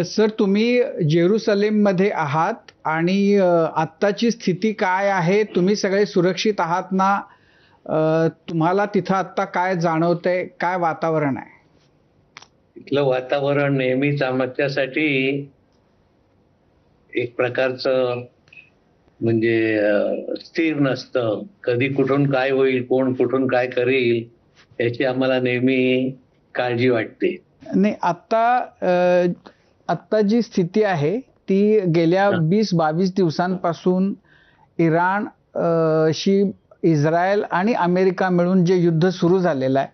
Sir, तुम्ही जेरुसलेममध्ये आहात आणि आत्ताची स्थिती काय आहे? तुम्ही सगळे सुरक्षित आहात ना? तुम्हाला तिथं आत्ता काय जाणवतंय? काय वातावरण आहे? इथलं वातावरण नेहमीच आमच्यासाठी एक प्रकारचं म्हणजे स्थिर नसतं. कधी कुठून काय होईल, कोण कुठून काय करील याची आम्हाला नेहमी काळजी वाटते. नाही, आत्ता जी स्थिती आहे ती गेल्या हं. 20-22 दिवसांपासून इराण शी इस्रायल आणि अमेरिका मिळून जे युद्ध सुरू झालेलं आहे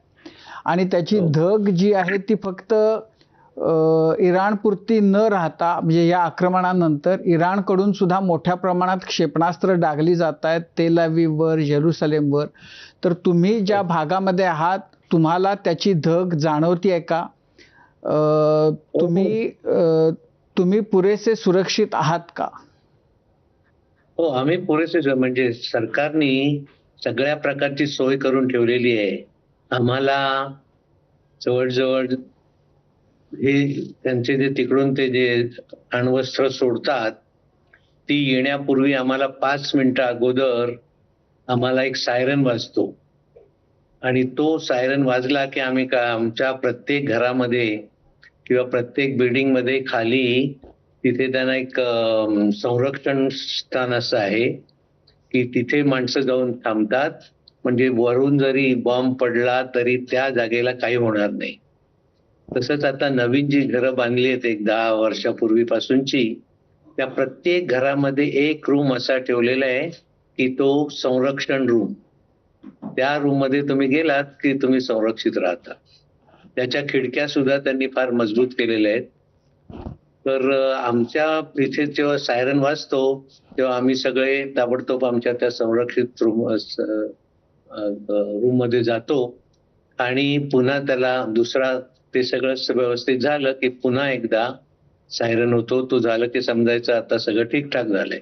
आणि त्याची हो. धग जी आहे ती फक्त इराणपुरती न राहता, म्हणजे या आक्रमणानंतर इराणकडून सुद्धा मोठ्या प्रमाणात क्षेपणास्त्र डागली जात आहेत तेल अवीववर, जेरुसलेमवर. तर तुम्ही ज्या हो. भागामध्ये आहात तुम्हाला त्याची धग जाणवतीये का? हो, हो. तुम्ही पुरेसे सुरक्षित आहात का? हो, आम्ही पुरेसे म्हणजे सरकारने सगळ्या प्रकारची सोय करून ठेवलेली आहे. आम्हाला जवळ-जवळ हे त्यांचे जे तिकडून ते जे अण्वस्त्र सोडतात, ती येण्यापूर्वी आम्हाला 5 मिनिटं अगोदर आम्हाला एक सायरन वाजतो आणि तो सायरन वाजला की आम्ही आमच्या प्रत्येक घरामध्ये किंवा प्रत्येक बिल्डिंगमध्ये खाली तिथे त्यांना एक संरक्षण स्थान असं आहे की तिथे माणसं जाऊन थांबतात. म्हणजे वरून जरी बॉम्ब पडला तरी त्या जागेला काही होणार नाही. तसंच आता नवीन जी घरं बांधली आहेत एक 10 वर्षापूर्वीपासूनची, त्या प्रत्येक घरामध्ये एक रूम असा ठेवलेला आहे की तो संरक्षण रूम. त्या रूममध्ये तुम्ही गेलात की तुम्ही संरक्षित राहता. त्याच्या खिडक्या सुद्धा त्यांनी फार मजबूत केलेल्या आहेत. तर आमच्या इथे जेव्हा सायरन वाजतो तेव्हा आम्ही सगळे ताबडतोब आमच्या त्या संरक्षित रूममध्ये जातो आणि पुन्हा त्याला दुसरा ते सगळं व्यवस्थित झालं की पुन्हा एकदा सायरन होतो. तो झालं की समजायचं आता सगळं ठीकठाक झालंय.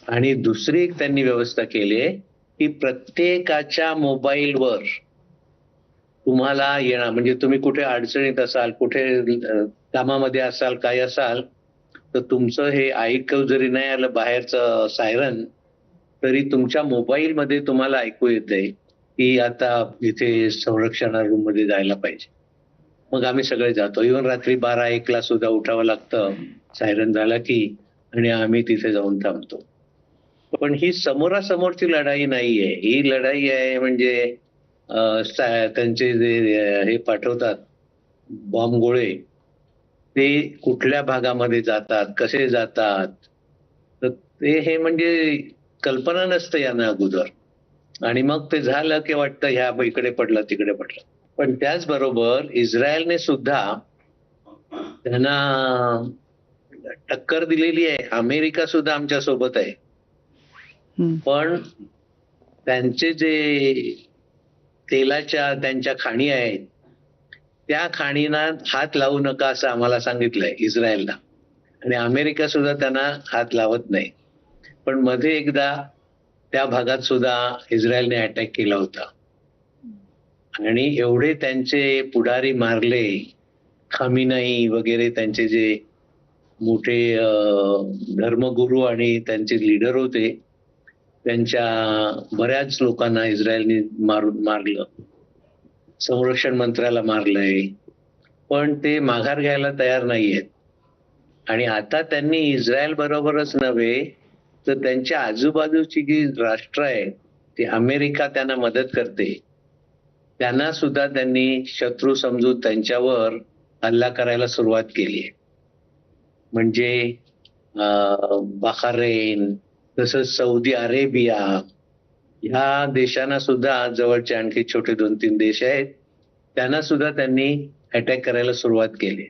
आणि दुसरी एक त्यांनी व्यवस्था केली आहे की प्रत्येकाच्या मोबाईलवर तुम्हाला येणार, म्हणजे तुम्ही कुठे अडचणीत असाल, कुठे कामामध्ये असाल, काय असाल, तर तुमचं हे ऐकू जरी नाही आलं बाहेरचं सायरन, तरी तुमच्या मोबाईलमध्ये तुम्हाला ऐकू येतंय की आता इथे संरक्षण रूममध्ये जायला पाहिजे. मग आम्ही सगळे जातो. इव्हन रात्री 12-1 ला सुद्धा उठावं लागतं सायरन झाला की, आणि आम्ही तिथे जाऊन थांबतो. पण ही समोरासमोरची लढाई नाहीये. ही लढाई आहे म्हणजे त्यांचे जे हे पाठवतात बॉम्बगोळे, ते कुठल्या भागामध्ये जातात, कसे जातात, तर ते हे म्हणजे कल्पना नसते यांना अगोदर. आणि मग ते झालं की वाटतं ह्या इकडे पडलं, तिकडे पडलं. पण त्याचबरोबर इस्रायलने सुद्धा त्यांना टक्कर दिलेली आहे. अमेरिका सुद्धा आमच्या सोबत आहे. पण त्यांचे जे तेलाच्या त्यांच्या खाणी आहेत, त्या खाणींना हात लावू नका असं आम्हाला सांगितलंय इस्रायलला, आणि अमेरिका सुद्धा त्यांना हात लावत नाही. पण मध्ये एकदा त्या भागात सुद्धा इस्रायलने अटॅक केला होता आणि एवढे त्यांचे पुढारी मारले, खमिनई वगैरे त्यांचे जे मोठे धर्मगुरू आणि त्यांचे लीडर होते, त्यांच्या बऱ्याच लोकांना इस्रायलने मारलं. संरक्षण मंत्र्याला मारलंय. पण ते माघार घ्यायला तयार नाहीयेत. आणि आता त्यांनी इस्रायल बरोबरच नव्हे तर त्यांच्या आजूबाजूची जी राष्ट्र आहे, ती अमेरिका त्यांना मदत करते, त्यांना सुद्धा त्यांनी शत्रू समजून त्यांच्यावर हल्ला करायला सुरुवात केली आहे. म्हणजे बहरेन, तसंच सौदी अरेबिया, ह्या देशांना सुद्धा, जवळचे आणखी छोटे 2-3 देश आहेत, त्यांना सुद्धा त्यांनी अटॅक करायला सुरुवात केली.